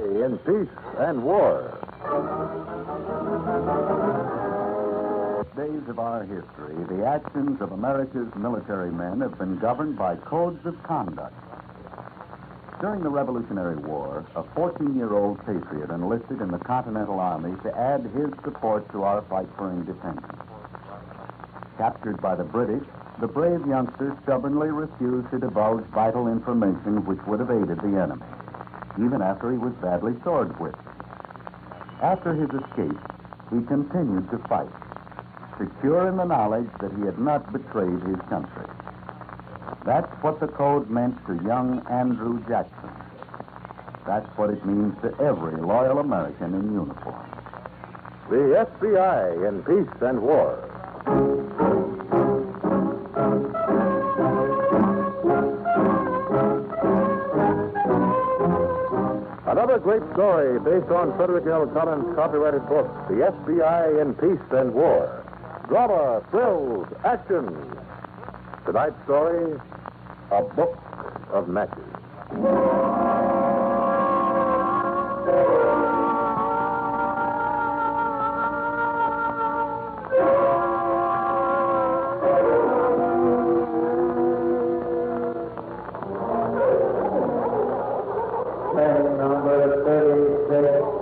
Today in Peace and War. Days of our history, the actions of America's military men have been governed by codes of conduct. During the Revolutionary War, a 14-year-old patriot enlisted in the Continental Army to add his support to our fight for independence. Captured by the British, the brave youngster stubbornly refused to divulge vital information which would have aided the enemy, even after he was badly sword-whipped. After his escape, he continued to fight, secure in the knowledge that he had not betrayed his country. That's what the code meant to young Andrew Jackson. That's what it means to every loyal American in uniform. The FBI in Peace and War. Another great story based on Frederick L. Collins' copyrighted book, The FBI in Peace and War. Drama, thrills, action. Tonight's story, A Book of Matches. Train number 36,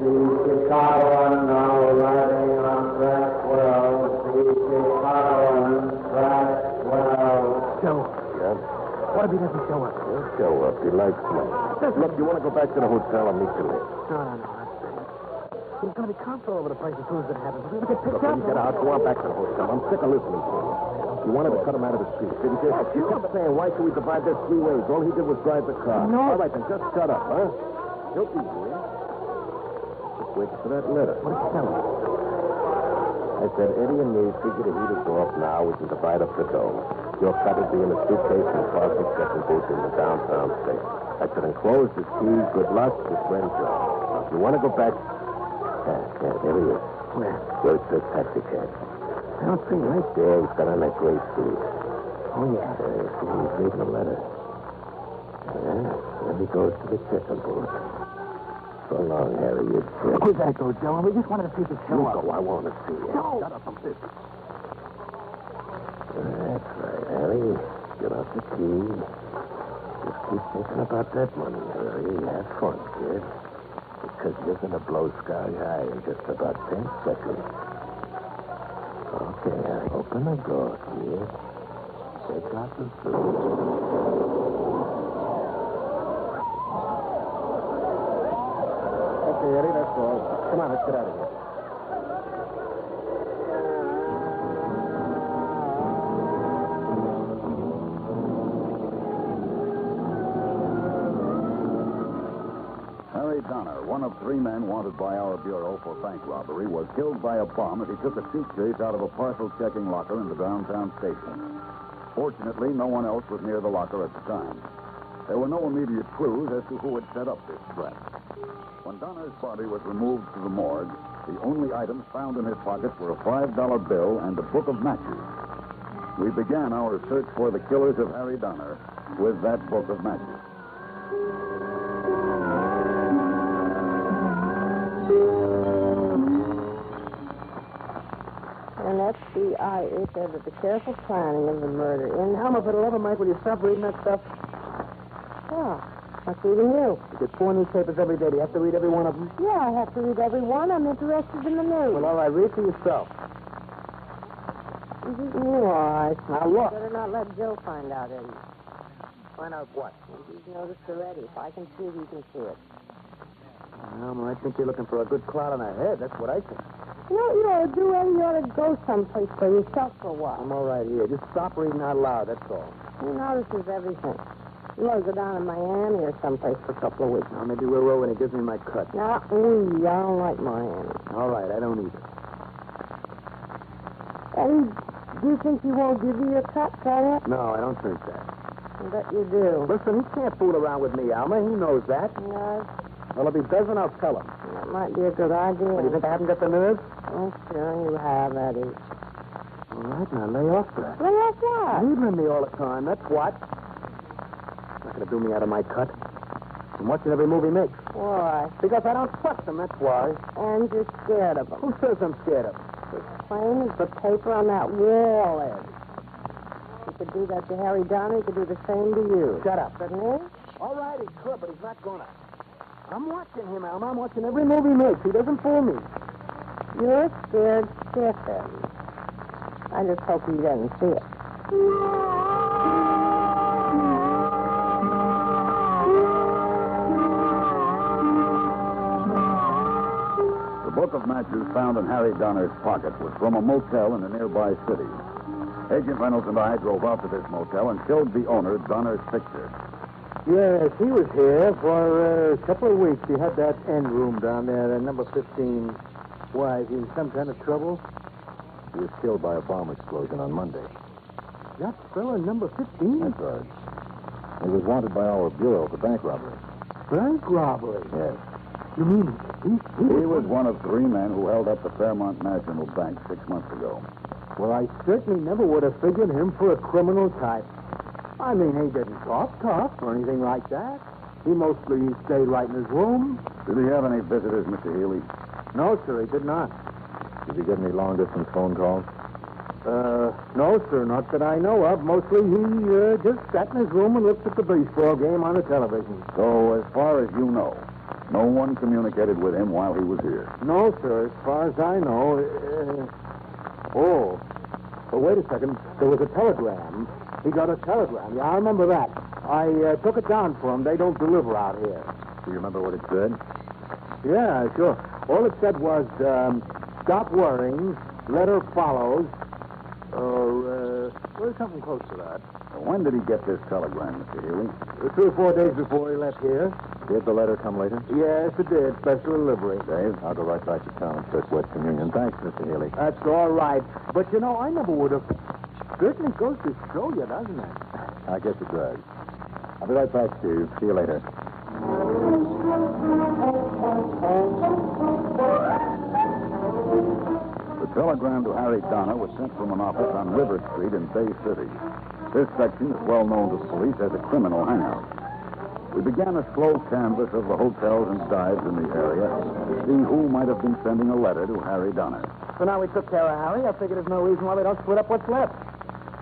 the Chicagoan now arriving on track 12. The Chicagoan, track 12. Joe. Yeah? What if he doesn't show up? He'll show up. He likes me. Look, you want to go back to the hotel and meet you later? No. There's going to be cops all over the place as soon as it happens. We're going to get picked Look, up. when you get out, go on back to the hotel. I'm sick of listening to you. You wanted to cut him out of the street, didn't you? You kept saying, why should we divide this three ways? All he did was drive the car. No. All right, then, just shut up, huh? Guilty, dear. Just wait for that letter. What did you tell him? I said, Eddie and me figured if he'd go off now, we can divide up the dough. Your cut would be in a suitcase in the closet second booth in the downtown station. I said, enclose his keys. Good luck. Your friend Joe. If you want to go back... Yeah, there he is. Where? Where it says taxi cab. I don't see him. Right there, he's got on that gray suit. Oh, yeah. See, he's reading a letter. Yeah, there he goes to the second booth. So long, Harry, you jerk. Who's that go, Joe? We just wanted to see if he'd show You up. go, I want to see you. Joe! Shut up a bit. That's right, Harry. Get out the key. Just keep thinking about that money, Harry. Have fun, kid. Because you're going to blow sky high in just about 10 seconds. Okay, Harry. Open the door, kid. Take out the food. Okay, Eddie, that's all. Come on, let's get out of here. Harry Donner, one of three men wanted by our bureau for bank robbery, was killed by a bomb as he took a suitcase out of a parcel checking locker in the downtown station. Fortunately, no one else was near the locker at the time. There were no immediate clues as to who had set up this trap. When Donner's body was removed to the morgue, the only items found in his pockets were a $5 bill and a book of matches. We began our search for the killers of Harry Donner with that book of matches. An FBI said that the careful planning of the murder in... Elmer, for the love of Mike, will you stop reading that stuff? Yeah, what's reading you? You get 4 newspapers every day. Do you have to read every one of them? Yeah, I have to read every one. I'm interested in the news. Well, all right, read for yourself. You all right. Now, look. Better not let Joe find out, Eddie. Find out what? He's noticed already. If I can see it, he can see it. Elmer, I think you're looking for a good cloud on our head. That's what I think. You know what you ought to do, Eddie? You ought to go someplace for yourself for a while. I'm all right here. Just stop reading out loud, that's all. He notices everything. You ought to go down to Miami or someplace for a couple of weeks. Now, maybe we'll roll when he gives me my cut. Now, I don't like Miami. All right, I don't either. Eddie, do you think he won't give you your cut, can he? No, I don't think that. I bet you do. Listen, he can't fool around with me, Alma. He knows that. Yes, Well, if he doesn't, I'll tell him. that might be a good idea. What, do you think I haven't got the nerve? Oh, sure you have, Eddie. All right, now lay off that. Well, that's what? Needling me all the time, that's what. Not going to do me out of my cut. I'm watching every movie mix. Why? Because I don't trust them, that's why. And you're scared of them. Who says I'm scared of them? As plain as the paper on that wall is. He could do that to Harry Donner, he could do the same to you. Shut up. Couldn't he? All right, he could, but he's not gonna. I'm watching him, Alma. I'm watching every movie mix. He doesn't fool me. You're scared stiffin'. I just hope he doesn't see it. The book of matches found in Harry Donner's pocket was from a motel in a nearby city. Agent Reynolds and I drove out to this motel and showed the owner Donner's picture. Yes, he was here for a couple of weeks. He had that end room down there, number 15. Why, is he in some kind of trouble? He was killed by a bomb explosion on Monday. That fella, number 15? That's right. He was wanted by our bureau for bank robbery. Bank robbery? Yes. You mean He was one of 3 men who held up the Fairmont National Bank 6 months ago. Well, I certainly never would have figured him for a criminal type. I mean, he didn't talk tough or anything like that. He mostly stayed right in his room. Did he have any visitors, Mr. Healy? No, sir, he did not. Did he get any long-distance phone calls? No, sir, not that I know of. Mostly he just sat in his room and looked at the baseball game on the television. So, as far as you know, no one communicated with him while he was here. No, sir, as far as I know. Oh, wait a second. There was a telegram. He got a telegram. Yeah, I remember that. I took it down for him. They don't deliver out here. Do you remember what it said? Yeah, sure. All it said was, stop worrying, letter follows, or, something close to that. When did he get this telegram, Mr. Healy? 3 or 4 days before he left here. Did the letter come later? Yes, it did. Special delivery. Dave, I'll go right back to town and search Western Union. Thanks, Mr. Healy. That's all right. But, you know, I never would have. Certainly goes to show you, doesn't it? I guess it does. I'll be right back, Steve. See you later. The telegram to Harry Donner was sent from an office on River Street in Bay City. This section is well known to the police as a criminal hangout. We began a slow canvass of the hotels and dives in the area to see who might have been sending a letter to Harry Donner. So now we took care of Harry. I figured there's no reason why we don't split up what's left.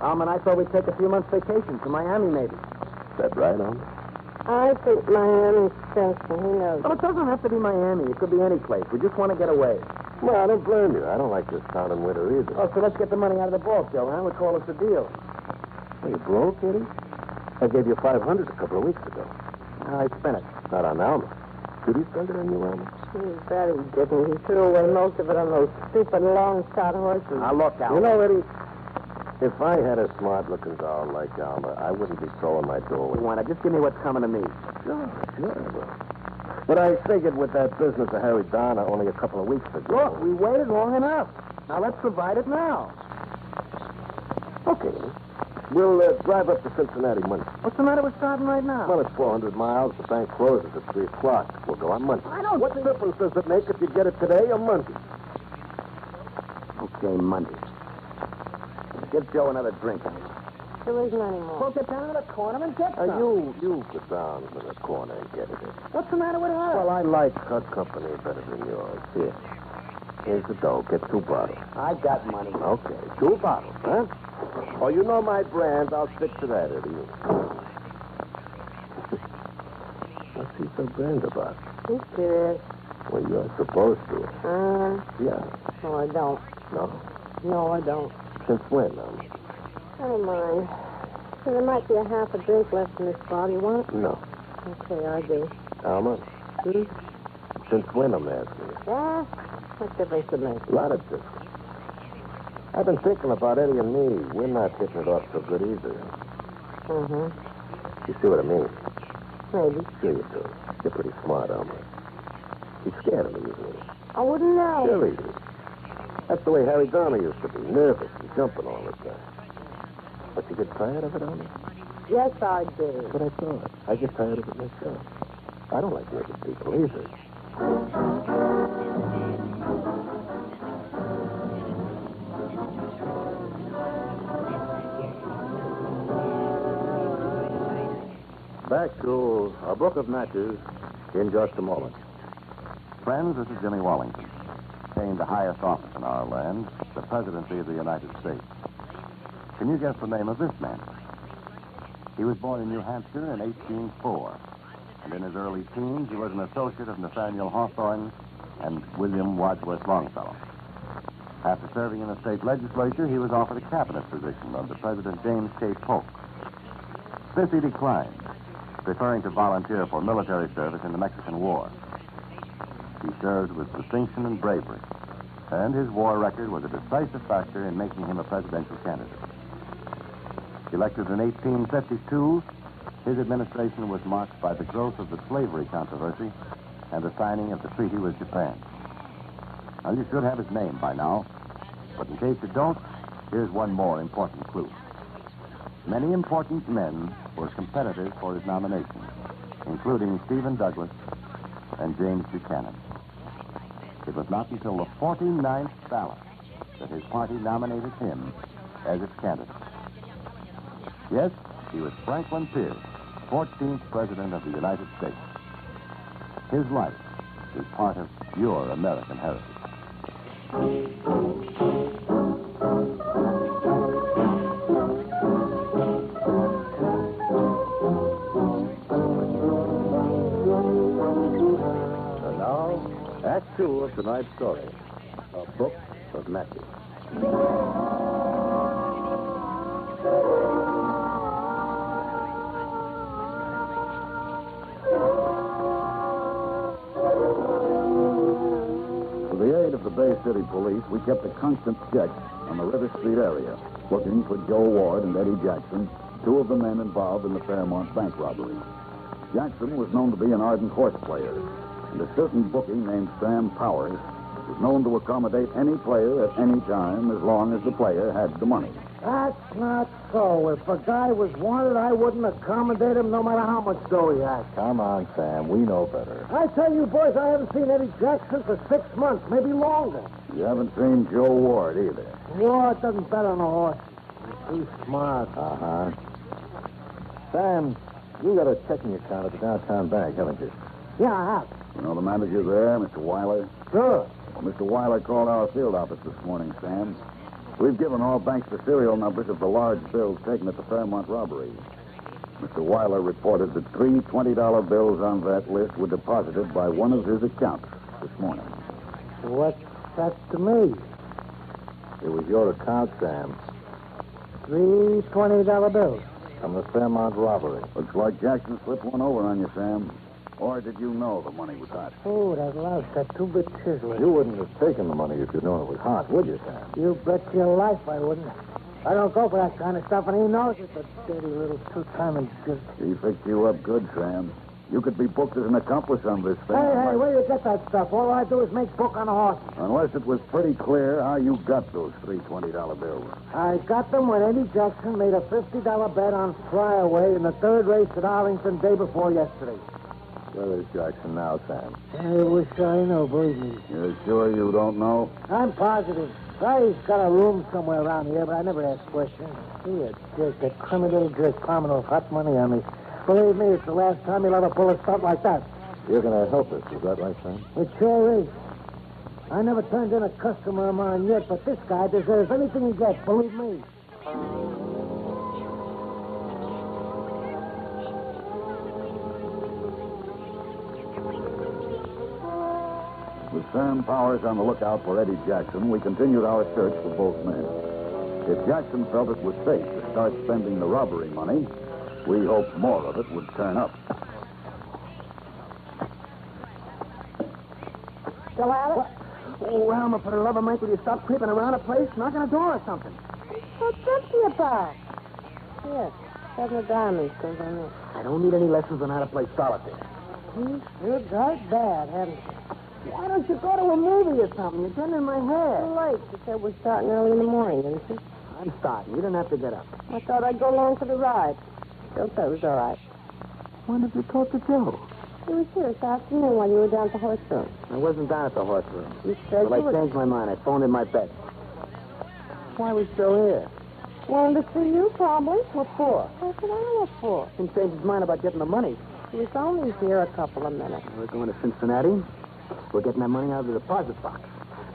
And I thought we'd take a few months' vacation to Miami, maybe. Is that right, Alma? I think Miami stinks, and he knows Well, it. it doesn't have to be Miami. It could be any place. We just want to get away. Well, I don't blame you. I don't like this town in winter either. Oh, so let's get the money out of the ball, Joe, huh? We'll call us a deal. Are you broke, Eddie? I gave you $500 a couple of weeks ago. I spent it. Not on Alma. Did he spend it on you, Alma? He bet he didn't. He threw away most of it on those stupid long-shot horses. Now, look, Al. You know, Eddie, if I had a smart-looking doll like Alma, I wouldn't be throwing my dough You away. want it? Just give me what's coming to me. Sure, I will. But I figured with that business of Harry Donner only a couple of weeks ago. Look, we waited long enough. Now, let's provide it now. Okay, Eddie. We'll drive up to Cincinnati Monday. What's the matter with starting right now? Well, it's 400 miles. The bank closes at 3 o'clock. We'll go on Monday. I don't What think- difference does it make if you get it today or Monday? Okay, Monday. Give Joe another drink. There isn't any more. Well, get down to the corner and get some. You get down to the corner and get it. What's the matter with her? Well, I like her company better than yours. Here. Here's the dough. Get 2 bottles. I got money. Okay, 2 bottles, huh? Oh, you know my brand. I'll stick to that, Eddie. What's he so grand about? He's serious. Well, you're supposed to. Yeah. No, I don't. No? No, I don't. Since when, Alma? I don't mind. So there might be a half a drink left in this bottle. You want it? No. Okay, I do. Alma? Since when, I'm asking you? Yeah? What difference it make? A lot of difference. I've been thinking about Eddie and me. We're not hitting it off so good either. Mm-hmm. You see what I mean? Maybe. Sure you do. You're pretty smart, Alma. He's scared of me, isn't he? I wouldn't know. Sure he is. That's the way Harry Donner used to be. Nervous and jumping all the time. But you get tired of it, Alma? Yes, I do. That's what I thought. I get tired of it myself. I don't like nervous people either. Back to a A book of matches in just a moment. Friends, this is Jimmy Wallington. Attained the highest office in our land, the presidency of the United States. Can you guess the name of this man? He was born in New Hampshire in 1804, and in his early teens, he was an associate of Nathaniel Hawthorne and William Wadsworth Longfellow. After serving in the state legislature, he was offered a cabinet position under President James K. Polk. This he declined, preferring to volunteer for military service in the Mexican War. He served with distinction and bravery, and his war record was a decisive factor in making him a presidential candidate. Elected in 1852, his administration was marked by the growth of the slavery controversy and the signing of the treaty with Japan. Now, you should have his name by now, but in case you don't, here's one more important clue. Many important men were competitors for his nomination, including Stephen Douglas and James Buchanan. It was not until the 49th ballot that his party nominated him as its candidate. Yes, he was Franklin Pierce, 14th President of the United States. His life is part of your American heritage. And now, Act 2 of tonight's story, A Book of Matches. With the aid of the Bay City Police, we kept a constant check on the River Street area, looking for Joe Ward and Eddie Jackson, two of the men involved in the Fairmont bank robbery. Jackson was known to be an ardent horse player, and a certain bookie named Sam Powers was known to accommodate any player at any time as long as the player had the money. That's not so. If a guy was wanted, I wouldn't accommodate him no matter how much dough he had. Come on, Sam. We know better. I tell you, boys, I haven't seen Eddie Jackson for 6 months, maybe longer. You haven't seen Joe Ward either. Ward doesn't bet on a horse. He's too smart. Uh-huh. Sam, you got a checking account at the downtown bank, haven't you? Yeah, I have. You know the manager there, Mr. Weiler? Sure. Well, Mr. Weiler called our field office this morning, Sam. We've given all banks the serial numbers of the large bills taken at the Fairmont robbery. Mr. Weiler reported that 3 $20 bills on that list were deposited by one of his accounts this morning. What's that to me? It was your account, Sam, 3 $20 bills. from the Fairmont robbery. Looks like Jackson slipped one over on you, Sam. Or did you know the money was hot? Oh, that louse, that 2-bit chiseler. You wouldn't have taken the money if you'd known it was hot, would you, Sam? You bet your life I wouldn't. I don't go for that kind of stuff, and he knows it, the dirty little two-timing gift. He picked you up good, Sam. You could be booked as an accomplice on this thing. Hey, where do you get that stuff? All I do is make book on a horse. Unless it was pretty clear how you got those 3 $20 bills. I got them when Eddie Jackson made a $50 bet on Flyaway in the third race at Arlington day before yesterday. Where is Jackson now, Sam? I wish I knew, believe me. You're sure you don't know? I'm positive. Guy's got a room somewhere around here, but I never ask questions. He a jerk, that crummy little jerk, palming off hot money on me. Believe me, it's the last time he'll ever pull a stunt like that. You're going to help us, is that right, Sam? It sure is. I never turned in a customer of mine yet, but this guy deserves anything he gets, believe me. With Sam Powers on the lookout for Eddie Jackson, we continued our search for both men. If Jackson felt it was safe to start spending the robbery money, we hoped more of it would turn up. Still at it? Oh, Alma, for the love of Mike, will you stop creeping around the place? Knock on a door or something. What's empty about? Yes, 7 of diamonds goes on this. I don't need any lessons on how to play solitaire. You sure got bad, haven't you? Why don't you go to a movie or something? You're getting in my hair. Too late. You said we're starting early in the morning, didn't you? I'm starting. You don't have to get up. I thought I'd go along for the ride. Joe said it was all right. When did you talk to Joe? He was here this afternoon while you were down at the horse room. I wasn't down at the horse room. You said Well, you I were... changed my mind. I phoned in my bet. Why was Joe here? Wanted to see you, probably. What for? What should I look for? He changed his mind about getting the money. He was only here a couple of minutes. We're going to Cincinnati. We're getting that money out of the deposit box.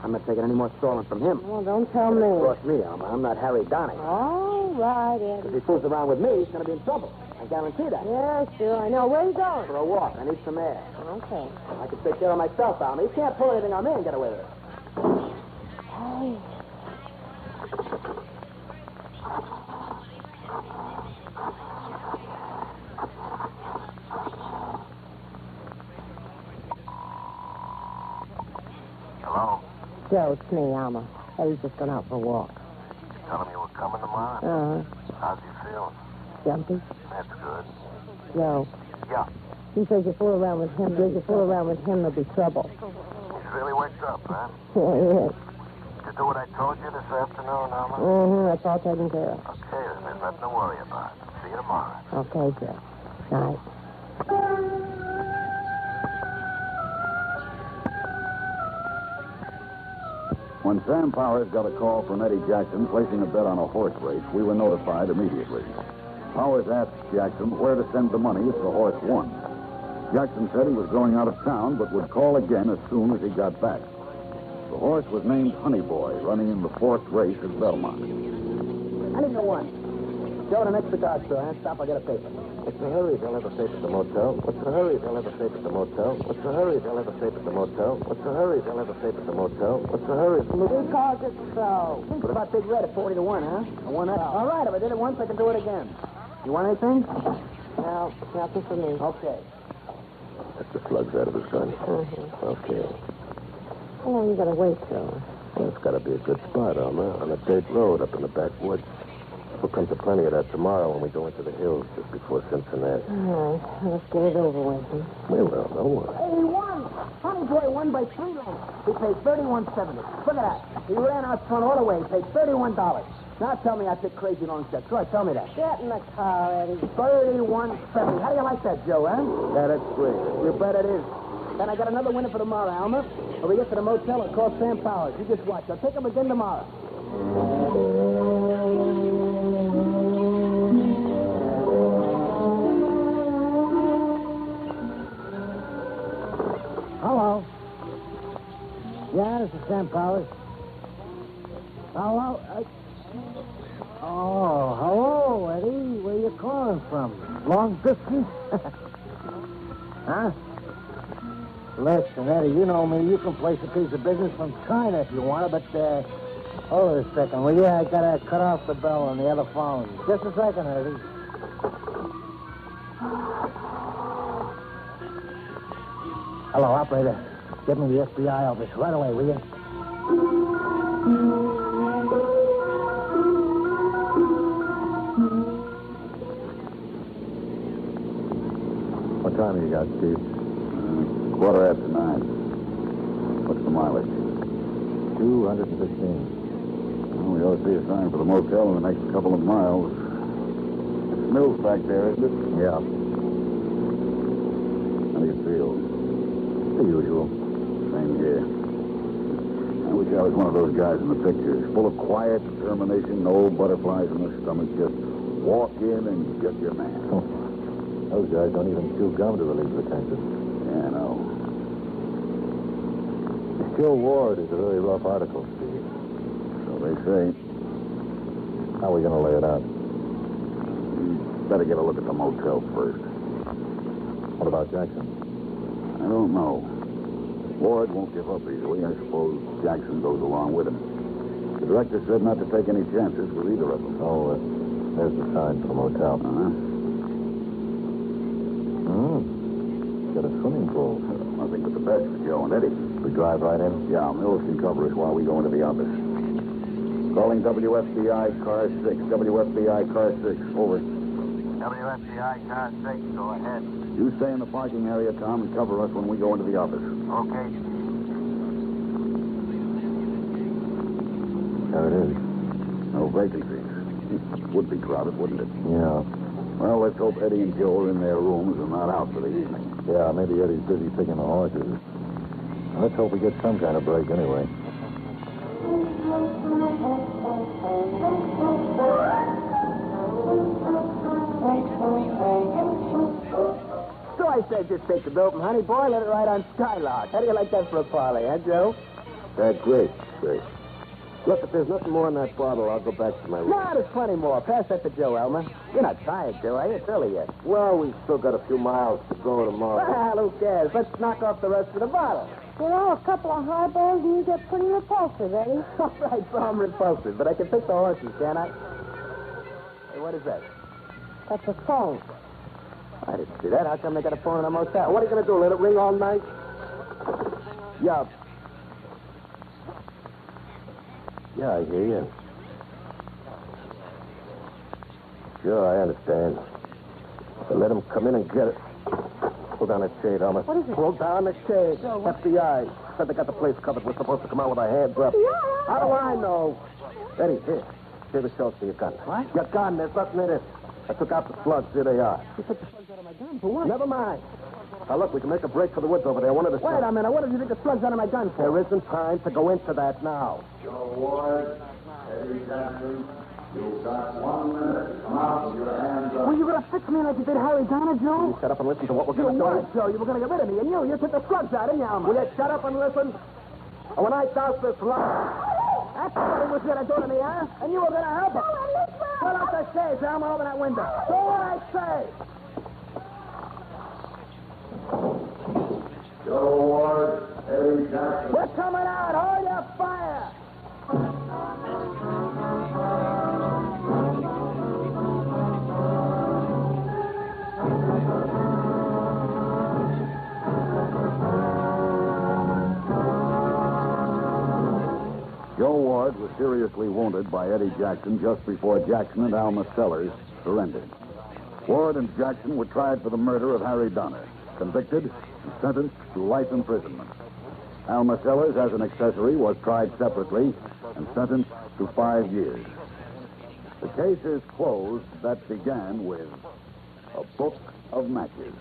I'm not taking any more stolen from him. Well, don't tell me. Trust me, Alma. I'm not Harry Donny. All right, If Eddie. he fools around with me, he's going to be in trouble. I guarantee that. Yeah, sure, I know. Where are you going? For a walk. I need some air. Okay. I can take care of myself, Alma. You can't pull anything on me and get away with it. Hey. Hello? Joe, it's me, Alma. Eddie's just gone out for a walk. Tell him you were coming tomorrow? Uh-huh. How's he feeling? Jumpy? That's good. Joe. Yeah. He says you fool around with him. There'll be trouble. He's really waked up, huh? Yeah, yeah. Did you do what I told you this afternoon, Alma? Mm-hmm. That's all taken care of. Okay, then there's nothing to worry about. See you tomorrow. Okay, Joe. Night. When Sam Powers got a call from Eddie Jackson placing a bet on a horse race, we were notified immediately. Powers asked Jackson where to send the money if the horse won. Jackson said he was going out of town, but would call again as soon as he got back. The horse was named Honey Boy, running in the 4th race at Belmont. I need no one. Joe, the next cigar store. Huh? Stop, I'll get a paper. What's the hurry? They'll have a safe at the motel. What's the hurry? They'll have a safe at the motel. What's the hurry? They'll have a safe at the motel. What's the hurry? They'll have a safe at the motel. What's the hurry? Because it's so. What about Big Red at 40 to 1, huh? I won that. All right, if I did it once, I can do it again. You want anything? No, nothing for me. Okay. That's the slugs out of his gun. Mm-hmm. Okay. How long you gotta wait, Joe? Well, it's got to be a good spot, Alma, on a dirt road up in the backwoods. We'll come to plenty of that tomorrow when we go into the hills just before Cincinnati. All right, let's get it over with. Huh? We will, don't worry. Hey, he won. Honey Boy won by 3 lengths. He paid $31.70. Look at that. He ran out front all the way. He paid $31. Now tell me I took crazy long shots. Go ahead, tell me that. Get in the car, Eddie. $31.70. How do you like that, Joe, huh? Yeah, that's great. You bet it is. And I got another winner for tomorrow, Alma. When we get to the motel, I'll call Sam Powers. You just watch. I'll take him again tomorrow. Hello. Yeah, this is Sam Powers. Hello? Oh, hello, Eddie. Where you calling from? Long distance? Huh? Listen, Eddie, you know me. You can place a piece of business from China if you want it, but, hold it a second, will you? I gotta cut off the bell on the other phone. Just a second, Eddie. Hello, operator. Get me the FBI office right away, will you? What time have you got, Steve? 9:15. What's the mileage? 215. Well, we ought to see a sign for the motel in the next couple of miles. Mills back there, isn't it? Yeah. How do you feel? The usual. Same here. I wish I was one of those guys in the pictures. Full of quiet determination, no butterflies in the stomach. Just walk in and get your man. Those guys don't even chew gum to relieve the tension. Yeah, I know. Joe Ward is a very rough article, Steve. So they say. How are we going to lay it out? Better get a look at the motel first. What about Jackson? I don't know. Ward won't give up easily. I suppose Jackson goes along with him. The director said not to take any chances with either of them. Oh, there's the sign for the motel. Got a swimming pool. I think it's the best for Joe and Eddie. We drive right in? Yeah, Mills can cover us while we go into the office. Calling WFBI Car 6. WFBI Car 6. Over. WFBI Car 6, go ahead. You stay in the parking area, Tom, and cover us when we go into the office. Okay. There it is. No vacancies. Would be crowded, wouldn't it? Yeah. Well, let's hope Eddie and Joe are in their rooms and not out for the evening. Yeah, maybe Eddie's busy picking the horses. Let's hope we get some kind of break anyway. So I said, just take the bill from Honey Boy, let it ride on Skylark. How do you like that for a parlay, huh, Joe? Great. Look, if there's nothing more in that bottle, I'll go back to my room. No, there's plenty more. Pass that to Joe, Elmer. You're not tired, Joe, are you? It's early yet. Well, we've still got a few miles to go tomorrow. Well, who cares? Let's knock off the rest of the bottle. You know, a couple of highballs and you get pretty repulsive, Eddie. All right, so I'm repulsive, but I can pick the horses, can't I? Hey, what is that? That's a phone. I didn't see that. How come they got a phone in a motel? What are you going to do, let it ring all night? Yeah. Yeah, I hear you. Sure, I understand. But let him come in and get it. Pull down that shade, Elmer. What is it? Pull down the shade. Joe, what? FBI. Said they got the place covered. We're supposed to come out with our hands up. Yeah. How do I know? Eddie, here. Here the shells for your gun. What? Your gun. There's nothing in it. I took out the slugs. Here they are. You took the slugs out of my gun. For what? Never mind. Now, look, we can make a break for the woods over there. One of the Wait a minute. What did you take the slugs out of my gun for? There isn't time to go into that now. Joe Ward, Eddie Jackson, you've got 1 minute to come out with your hands up. Were you going to fix me like you did Harry Donna, Joe? You shut up and listen to what we're You going to do. what, Joe? You were going to get rid of me, and you took the slugs out, didn't you, Elmer? Will you shut up and listen? And when I douse this line, That's what he was going to do to me, huh? And you were going to help him. Pull out the shades, Elmer, open that window. Do what I say. Joe Ward, Eddie Jackson. We're coming out. Hold your fire. Joe Ward was seriously wounded by Eddie Jackson just before Jackson and Alma Sellers surrendered. Ward and Jackson were tried for the murder of Harry Donner, convicted and sentenced to life imprisonment. Alma Sellers, as an accessory, was tried separately and sentenced to 5 years. The case is closed that began with a book of matches.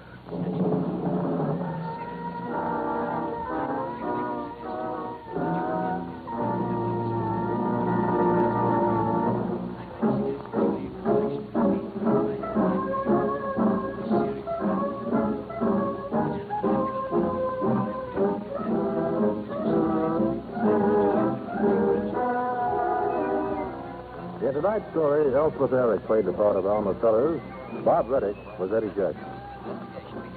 In tonight's story, Elspeth Eric played the part of Alma Sellers. Bob Reddick was Eddie Jackson.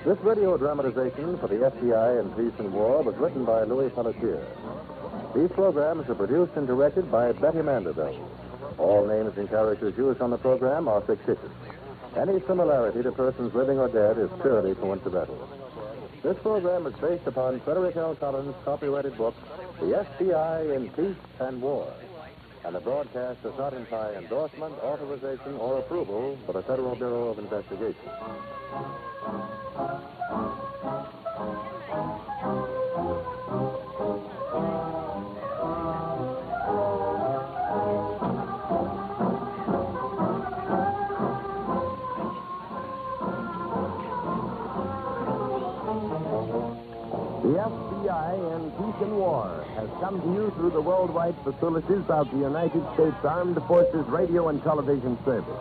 This radio dramatization for the FBI in Peace and War was written by Louis Pelletier. These programs are produced and directed by Betty Mandeville. All names and characters used on the program are fictitious. Any similarity to persons living or dead is purely coincidental. This program is based upon Frederick L. Collins' copyrighted book, The FBI in Peace and War. And the broadcast does not imply endorsement, authorization, or approval for the Federal Bureau of Investigation. The FBI in Peace and War has come to you through the worldwide facilities of the United States Armed Forces Radio and Television Service.